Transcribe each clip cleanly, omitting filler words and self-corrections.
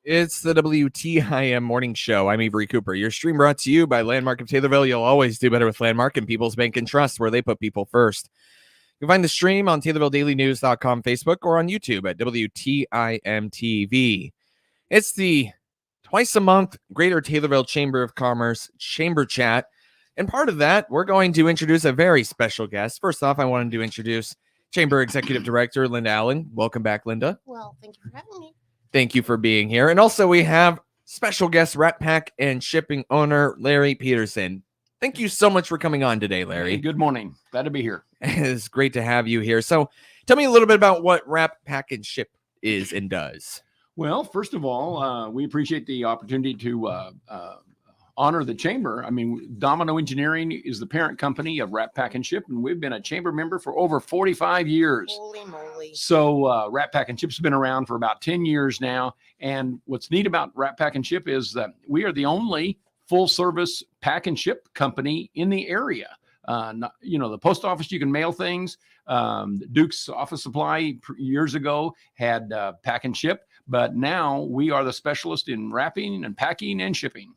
It's the WTIM morning show. I'm Avery Cooper. Your stream brought to you by Landmark of Taylorville. You'll always do better with Landmark and People's Bank and Trust, where they put people first. You can find the stream on TaylorvilleDailyNews.com, Facebook, or on YouTube at WTIM TV. It's the twice a month Greater Taylorville Chamber of Commerce Chamber Chat. And part of that, we're going to introduce a very special guest. First off, I wanted to introduce Chamber Executive Director Linda Allen. Welcome back, Linda. Well, thank you for having me. Thank you for being here. And also we have special guest Rat Pack and shipping owner Larry Peterson. Thank you so much for coming on today, Larry. Hey, good morning. Glad to be here. It's great to have you here. So tell me a little bit about what Rat Pack and Ship is and does. Well, first of all, we appreciate the opportunity to honor the chamber. I mean, Domino Engineering is the parent company of Rat Pack and Ship, and we've been a chamber member for over 45 years. Holy moly. So Rat Pack and Ship's been around for about 10 years now. And what's neat about Rat Pack and Ship is that we are the only full service pack and ship company in the area. The post office, you can mail things. Duke's Office Supply years ago had pack and ship, but now we are the specialist in wrapping and packing and shipping.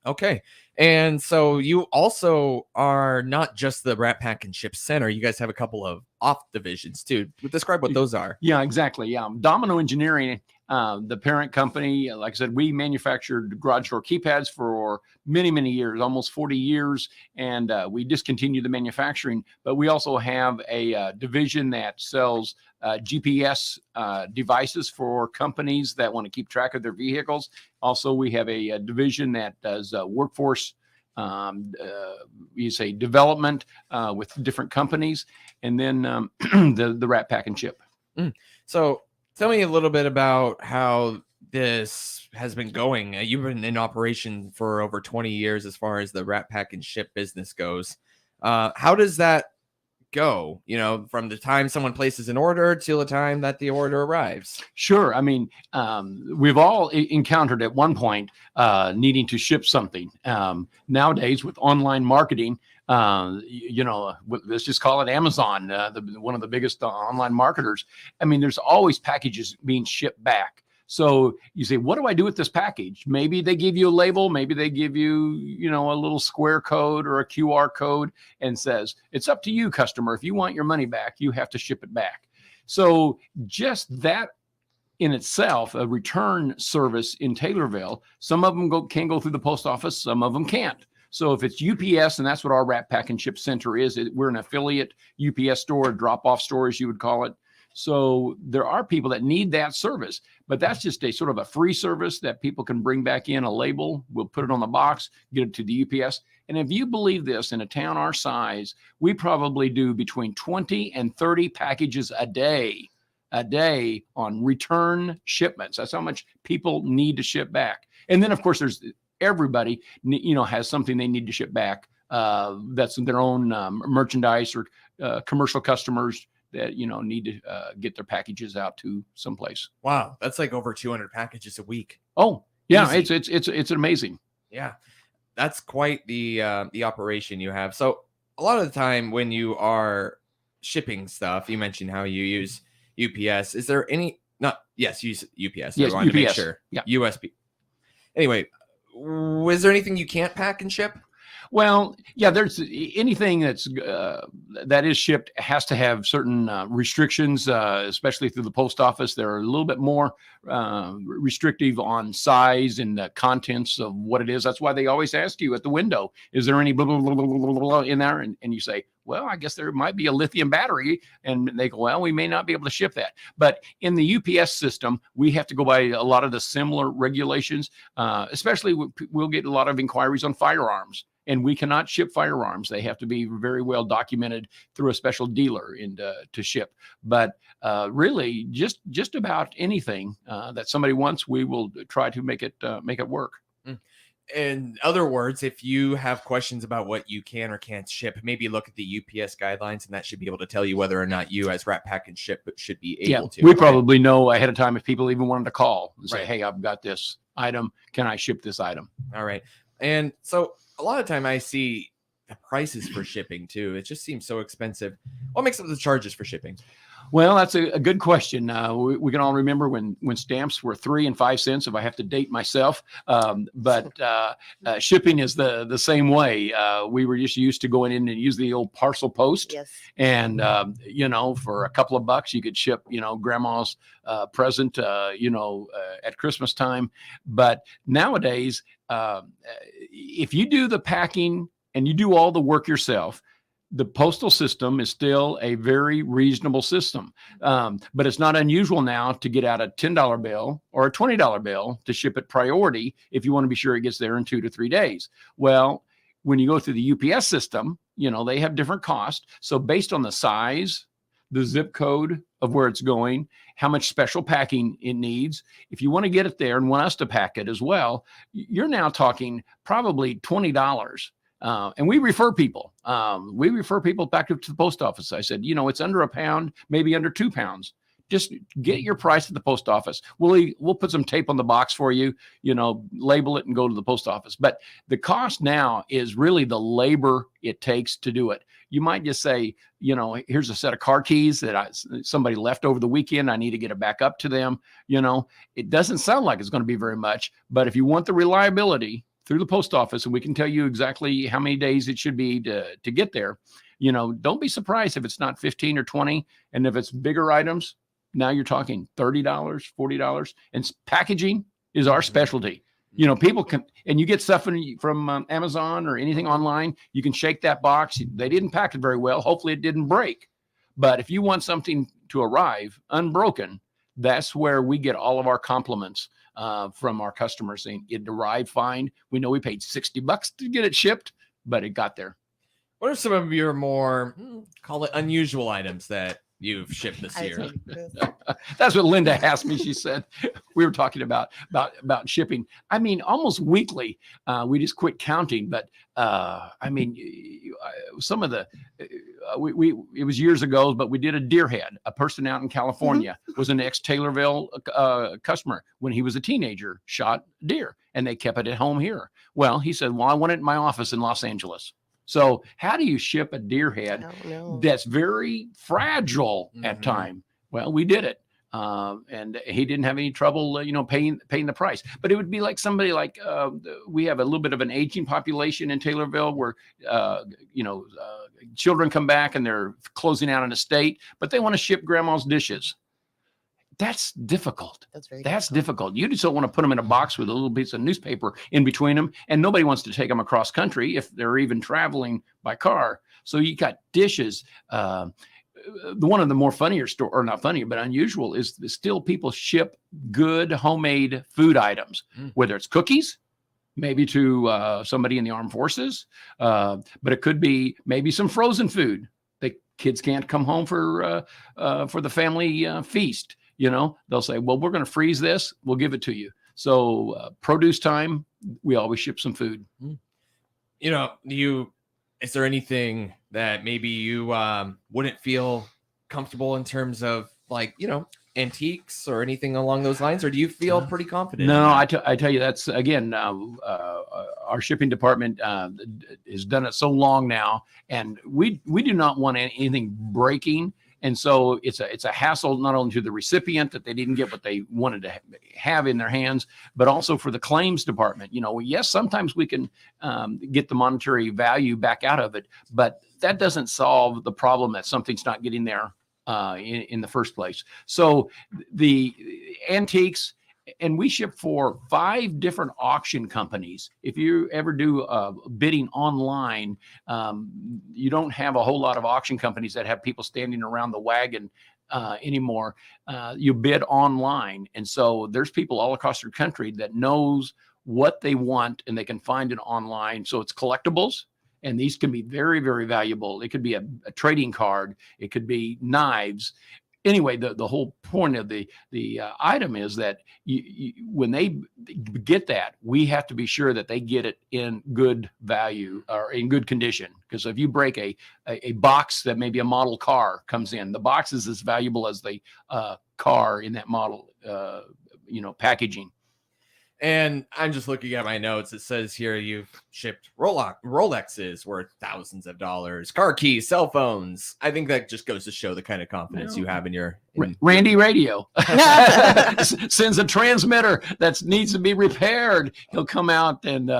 Okay. And so you also are not just the Rat Pack and Ship Center. You guys have a couple of off divisions too. Describe what those are. Yeah, exactly. Yeah. Domino Engineering, the parent company, like I said, we manufactured garage door keypads for many, many years, almost 40 years. And we discontinued the manufacturing, but we also have a division that sells GPS devices for companies that want to keep track of their vehicles. Also, we have a division that does workforce development with different companies, and then the Rat Pack and Ship. So tell me a little bit about how this has been going. You've been in operation for over 20 years as far as the Rat Pack and Ship business goes. How does that go, from the time someone places an order till the time that the order arrives? Sure. I mean, we've all encountered at one point needing to ship something. Nowadays with online marketing, let's just call it Amazon, one of the biggest online marketers. I mean, there's always packages being shipped back. So you say, what do I do with this package? Maybe they give you a label. Maybe they give you, a little square code or a QR code and says, it's up to you, customer. If you want your money back, you have to ship it back. So just that in itself, a return service in Taylorville, some of them can go through the post office. Some of them can't. So if it's UPS, and that's what our Rat Pack and Ship Center is, we're an affiliate UPS store, drop-off store, as you would call it. So there are people that need that service, but that's just a sort of a free service that people can bring back in a label. We'll put it on the box, get it to the UPS. And if you believe this, in a town our size, we probably do between 20 and 30 packages a day on return shipments. That's how much people need to ship back. And then of course, there's everybody, has something they need to ship back. That's their own merchandise or commercial customers that need to get their packages out to someplace. Wow, that's like over 200 packages a week. Oh, yeah, Easy. it's amazing. Yeah, that's quite the operation you have. So a lot of the time when you are shipping stuff, you mentioned how you use UPS. Is there any? Use UPS. Yes, I wanted UPS. to make sure. Yeah, USB. Anyway, is there anything you can't pack and ship? Well, yeah, there's anything that is shipped has to have certain restrictions, especially through the post office. They're a little bit more restrictive on size and the contents of what it is. That's why they always ask you at the window, is there any blah, blah, blah, blah, blah, blah in there? And you say, well, I guess there might be a lithium battery. And they go, well, we may not be able to ship that. But in the UPS system, we have to go by a lot of the similar regulations, especially we'll get a lot of inquiries on firearms. And we cannot ship firearms. They have to be very well documented through a special dealer to ship. But really, just about anything that somebody wants, we will try to make it work. In other words, if you have questions about what you can or can't ship, maybe look at the UPS guidelines, and that should be able to tell you whether or not you, as Rat Pack and Ship, should be able to. We probably know ahead of time if people even wanted to call and say, right. Hey, I've got this item. Can I ship this item? All right. And so a lot of time I see the prices for shipping too. It just seems so expensive. What makes up the charges for shipping? Well, that's a good question. We can all remember when stamps were 3 and 5 cents, if I have to date myself. But shipping is the same way. We were just used to going in and use the old parcel post. Yes. And, for a couple of bucks, you could ship, grandma's present, at Christmas time. But nowadays, if you do the packing and you do all the work yourself, the postal system is still a very reasonable system. But it's not unusual now to get out a $10 bill or a $20 bill to ship it priority if you want to be sure it gets there in 2 to 3 days. Well, when you go through the UPS system, they have different costs. So based on the size, the zip code of where it's going, how much special packing it needs, if you want to get it there and want us to pack it as well, you're now talking probably $20. And we refer people. Back to the post office. I said, it's under a pound, maybe under 2 pounds. Just get your price at the post office. We'll put some tape on the box for you, label it and go to the post office. But the cost now is really the labor it takes to do it. You might just say, here's a set of car keys that somebody left over the weekend. I need to get it back up to them. It doesn't sound like it's going to be very much, but if you want the reliability through the post office, and we can tell you exactly how many days it should be to get there, don't be surprised if it's not 15 or 20. And if it's bigger items, now you're talking $30, $40. And packaging is our specialty. People can, and you get stuff from Amazon or anything online, you can shake that box. They didn't pack it very well. Hopefully it didn't break. But if you want something to arrive unbroken, that's where we get all of our compliments from our customers saying it arrived fine. We know we paid $60 to get it shipped, but it got there. What are some of your more, call it unusual items that you've shipped this year? That's what Linda asked me. She said, we were talking about shipping. I mean, almost weekly, we just quit counting. But some of the, it was years ago, but we did a deer head. A person out in California was an ex-Taylorville customer. When he was a teenager, shot deer, and they kept it at home here. Well, he said, well, I want it in my office in Los Angeles. So how do you ship a deer head that's very fragile at time? Well, we did it. And he didn't have any trouble, paying the price. But it would be like somebody like, we have a little bit of an aging population in Taylorville where, children come back and they're closing out an estate, but they want to ship grandma's dishes. That's difficult. That's difficult. You just don't want to put them in a box with a little piece of newspaper in between them, and nobody wants to take them across country if they're even traveling by car. So you got dishes. One of the more funnier or not funny, but unusual is still people ship good homemade food items, whether it's cookies, maybe to somebody in the armed forces, but it could be maybe some frozen food. The kids can't come home for the family feast. They'll say, well, we're going to freeze this. We'll give it to you. So produce time, we always ship some food. Is there anything that maybe you wouldn't feel comfortable in terms of antiques or anything along those lines? Or do you feel pretty confident? No, I tell you, that's again, our shipping department has done it so long now, and we do not want anything breaking. And so it's a hassle, not only to the recipient that they didn't get what they wanted to have in their hands, but also for the claims department. Yes, sometimes we can get the monetary value back out of it, but that doesn't solve the problem that something's not getting there in the first place. So the antiques, and we ship for 5 different auction companies. If you ever do bidding online, you don't have a whole lot of auction companies that have people standing around the wagon anymore. You bid online. And so there's people all across the country that knows what they want, and they can find it online. So it's collectibles. And these can be very, very valuable. It could be a trading card. It could be knives. Anyway, the whole point of the item is that when they get that, we have to be sure that they get it in good value or in good condition. Because if you break a box that maybe a model car comes in, the box is as valuable as the car in that model, packaging. And I'm just looking at my notes. It says here you've shipped Rolexes worth thousands of dollars, car keys, cell phones. I think that just goes to show the kind of confidence you have in your Randy Radio sends a transmitter that needs to be repaired. He'll come out and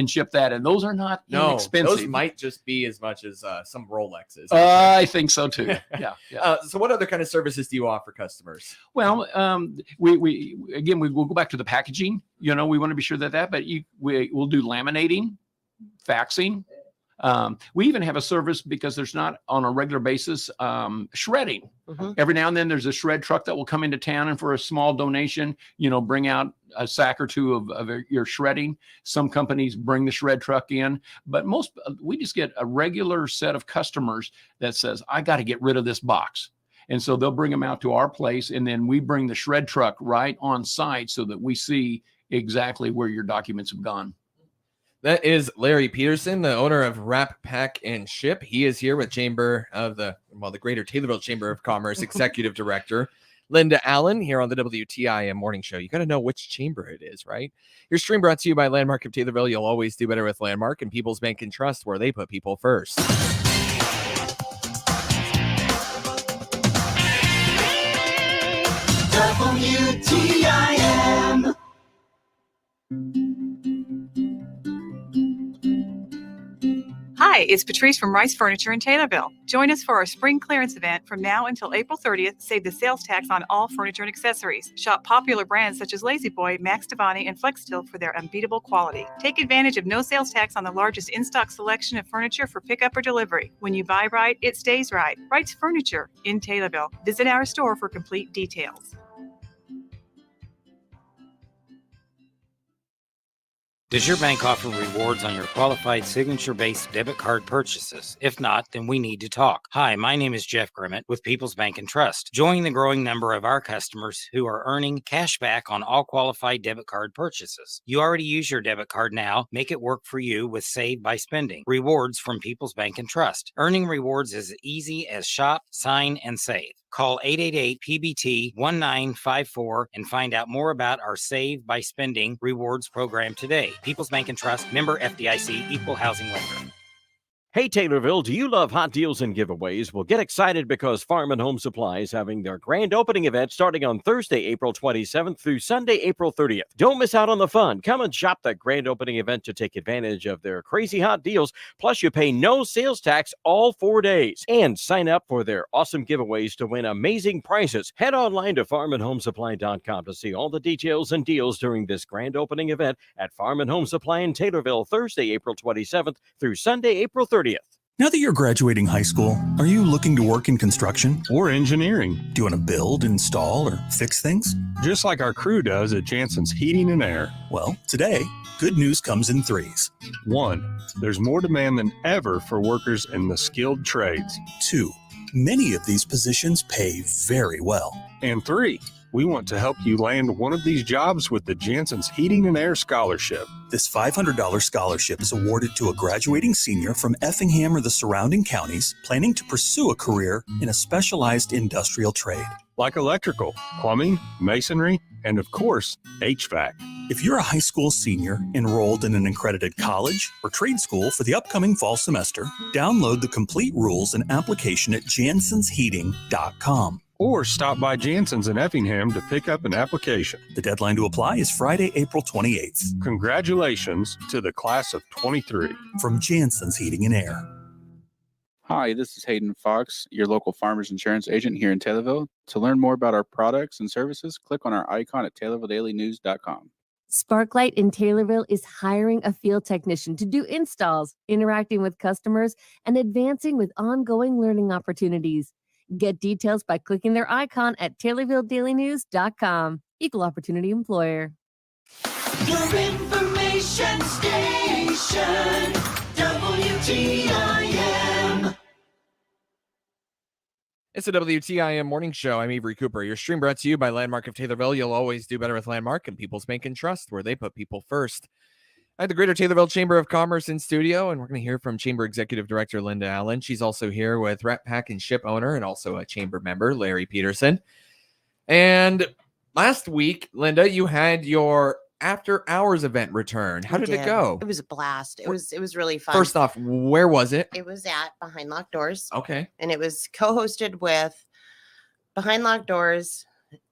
ship that. And those are not inexpensive. Those might just be as much as some Rolexes. I think so too. Yeah. So what other kind of services do you offer customers? Well, we'll go back to the packaging. We want to be sure but we'll do laminating, faxing. We even have a service because there's not on a regular basis shredding. Mm-hmm. Every now and then there's a shred truck that will come into town and for a small donation, bring out a sack or two of your shredding. Some companies bring the shred truck in, but we just get a regular set of customers that says, I got to get rid of this box. And so they'll bring them out to our place, and then we bring the shred truck right on site so that we see exactly where your documents have gone. That is Larry Peterson, the owner of Wrap, Pack, and Ship. He is here with the Greater Taylorville Chamber of Commerce Executive Director Linda Allen here on the WTIM Morning Show. You got to know which chamber it is, right? Your stream brought to you by Landmark of Taylorville. You'll always do better with Landmark and People's Bank and Trust, where they put people first. WTIM. Hi, it's Patrice from Rice Furniture in Taylorville. Join us for our spring clearance event from now until April 30th. Save the sales tax on all furniture and accessories. Shop popular brands such as Lazy Boy, Max Devani, and Flexsteel for their unbeatable quality. Take advantage of no sales tax on the largest in-stock selection of furniture for pickup or delivery. When you buy right, it stays right. Rice Furniture in Taylorville. Visit our store for complete details. Does your bank offer rewards on your qualified signature-based debit card purchases? If not, then we need to talk. Hi, my name is Jeff Grimmett with People's Bank and Trust. Join the growing number of our customers who are earning cash back on all qualified debit card purchases. You already use your debit card now. Make it work for you with Save by Spending. Rewards from People's Bank and Trust. Earning rewards is as easy as shop, sign, and save. Call 888-PBT-1954 and find out more about our Save by Spending rewards program today. People's Bank and Trust, member FDIC, equal housing lender. Hey, Taylorville, do you love hot deals and giveaways? Well, get excited because Farm and Home Supply is having their grand opening event starting on Thursday, April 27th through Sunday, April 30th. Don't miss out on the fun. Come and shop the grand opening event to take advantage of their crazy hot deals. Plus, you pay no sales tax all 4 days. And sign up for their awesome giveaways to win amazing prizes. Head online to farmandhomesupply.com to see all the details and deals during this grand opening event at Farm and Home Supply in Taylorville, Thursday, April 27th through Sunday, April 30th. Now that you're graduating high school, are you looking to work in construction or engineering? Do you want to build, install, or fix things? Just like our crew does at Jansen's Heating and Air. Well, today, good news comes in threes. 1, there's more demand than ever for workers in the skilled trades. 2, many of these positions pay very well. And 3, we want to help you land one of these jobs with the Jansen's Heating and Air Scholarship. This $500 scholarship is awarded to a graduating senior from Effingham or the surrounding counties planning to pursue a career in a specialized industrial trade. Like electrical, plumbing, masonry, and of course, HVAC. If you're a high school senior enrolled in an accredited college or trade school for the upcoming fall semester, download the complete rules and application at jansensheating.com. Or stop by Jansen's in Effingham to pick up an application. The deadline to apply is Friday, April 28th. Congratulations to the class of 23. From Jansen's Heating and Air. Hi, this is Hayden Fox, your local farmers insurance agent here in Taylorville. To learn more about our products and services, click on our icon at TaylorvilleDailyNews.com. Sparklight in Taylorville is hiring a field technician to do installs, interacting with customers, and advancing with ongoing learning opportunities. Get details by clicking their icon at TaylorvilleDailyNews.com. Equal opportunity employer. Your information station, WTIM. It's a WTIM Morning Show. I'm Avery Cooper. Your stream brought to you by Landmark of Taylorville. You'll always do better with Landmark and People's Bank and Trust, where they put people first. I had the Greater Taylorville Chamber of Commerce in studio, and we're going to hear from Chamber Executive Director Linda Allen. She's also here with Wrap, Pack, and Ship owner and also a chamber member, Larry Peterson. And last week, Linda, you had your after hours event return. How We did it go? It was a blast. It was really fun. First off, where was it? It was at Behind Locked Doors. Okay. And it was co-hosted with Behind Locked Doors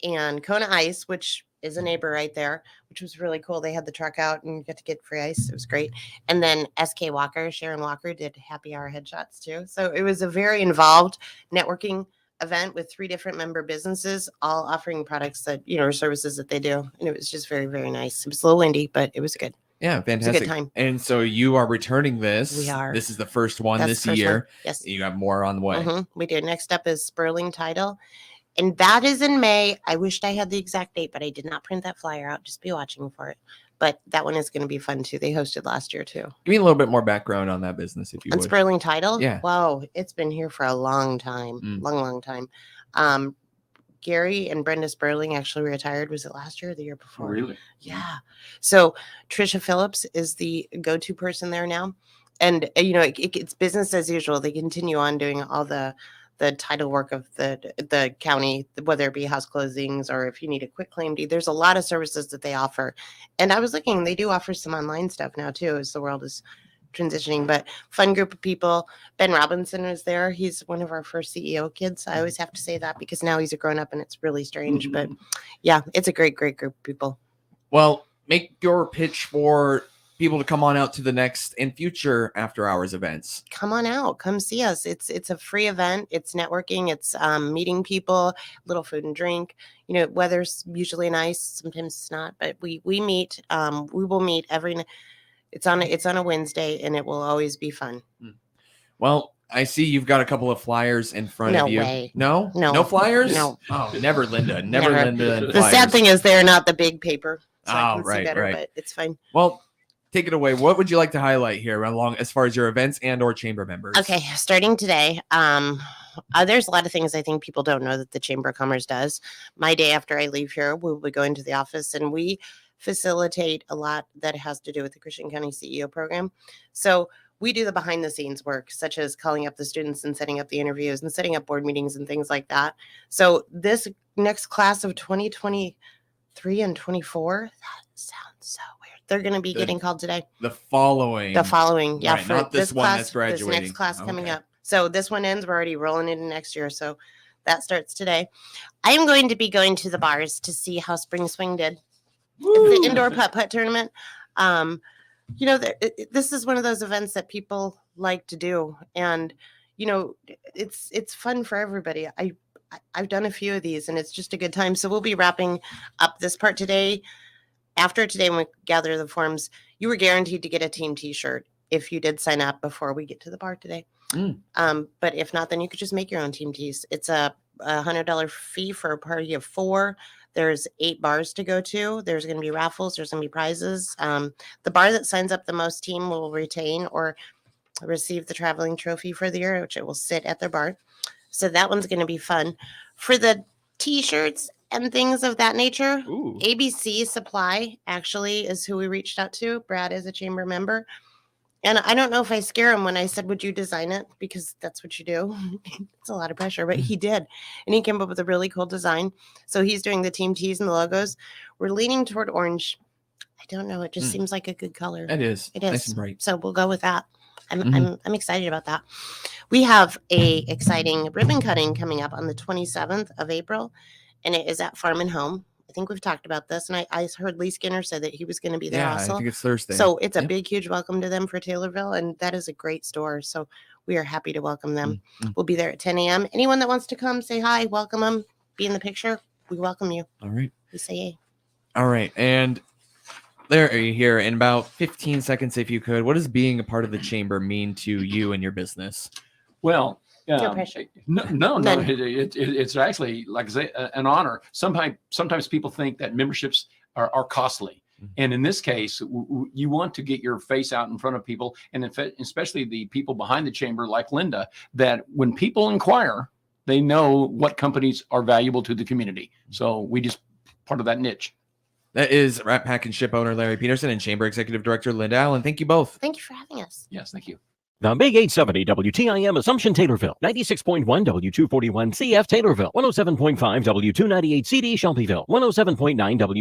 and Kona Ice, which is a neighbor right there, which was really cool. They had the truck out and you get to get free ice. It was great. And then SK Walker, Sharon Walker, did happy hour headshots too. So it was a very involved networking event with 3 different member businesses, all offering products that, or services that they do. And it was just very, very nice. It was a little windy, but it was good. Yeah, fantastic. It was a good time. And so you are returning this. We are. This is the first one That's this the first year. one. Yes. You got more on the way. We do. Next up is Sperling Title. And that is in May. I wished I had the exact date, but I did not print that flyer out. Just be watching for it. But that one is going to be fun too. They hosted last year too. Give me a little bit more background on that business, if you On would. Sperling Title? Yeah. Wow. It's been here for a long time. Long time. Gary and Brenda Sperling actually retired. Was it last year or the year before? Really? Yeah. So Trisha Phillips is the go-to person there now. And, it's business as usual. They continue on doing all the title work of the county, whether it be house closings or if you need a quick claim deed. There's a lot of services that they offer. And I was looking, they do offer some online stuff now too, as the world is transitioning, but fun group of people. Ben Robinson is there. He's one of our first CEO kids. I always have to say that because now he's a grown up and it's really strange, but yeah, it's a great, great group of people. Well, make your pitch for people to come on out to the next and future after hours events. Come on out, come see us. It's a free event. It's networking. It's meeting people, little food and drink. Weather's usually nice. Sometimes it's not, but we meet. We will meet It's on a Wednesday, and it will always be fun. Well, I see you've got a couple of flyers in front No of you. way. No? No. No flyers? No. Oh, never, Linda. Never. Linda. And The flyers. sad thing is they're not the big paper, so I Oh, can see right, better, right. but it's fine. Well, take it away. What would you like to highlight here along as far as your events and or chamber members? Okay, starting today, there's a lot of things I think people don't know that the Chamber of Commerce does. My day after I leave here, we'll be going to the office, and we facilitate a lot that has to do with the Christian County CEO program. So we do the behind the scenes work, such as calling up the students and setting up the interviews and setting up board meetings and things like that. So this next class of 2023 and 24, that sounds so weird. They're going to be getting called today. The following. Yeah. Right, not this one that's graduating. This next class coming Okay. up. So this one ends. We're already rolling into next year. So that starts today. I am going to be going to the bars to see how Spring Swing did. It's the indoor putt tournament. This is one of those events that people like to do, and it's fun for everybody. I've done a few of these, and it's just a good time. So we'll be wrapping up this part today. After today, when we gather the forms, you were guaranteed to get a team T-shirt if you did sign up before we get to the bar today. But if not, then you could just make your own team tees. It's a $100 fee for a party of 4. There's 8 bars to go to. There's going to be raffles. There's going to be prizes. The bar that signs up the most team will retain or receive the traveling trophy for the year, which it will sit at their bar. So that one's going to be fun. For the T-shirts and things of that nature, ABC Supply actually is who we reached out to. Brad is a chamber member. And I don't know if I scare him when I said, would you design it? Because that's what you do. It's a lot of pressure, but he did. And he came up with a really cool design. So he's doing the team tees and the logos. We're leaning toward orange. I don't know. It just seems like a good color. It is. It is. Nice and bright. So we'll go with that. I'm excited about that. We have a exciting ribbon cutting coming up on the 27th of April, and it is at Farm and Home. I think we've talked about this, and I heard Lee Skinner say that he was going to be there also. I think it's Thursday. So it's a big, huge welcome to them for Taylorville, and that is a great store. So we are happy to welcome them. We'll be there at 10 a.m. Anyone that wants to come, say hi, welcome them, be in the picture. We welcome you. All right. We say yay. All right. And there you here in about 15 seconds, if you could, what does being a part of the chamber mean to you and your business? Well, No pressure. No. None. It's actually, like I say, an honor. Sometimes people think that memberships are costly. And in this case, you want to get your face out in front of people, and especially the people behind the chamber, like Linda, that when people inquire, they know what companies are valuable to the community. So we just part of that niche. That is Wrap Pack and Ship owner Larry Peterson and Chamber Executive Director Linda Allen. Thank you both. Thank you for having us. Yes, thank you. The Big 870 WTIM Assumption Taylorville, 96.1 W241 CF Taylorville, 107.5 W298 CD Shelbyville, 107.9 W.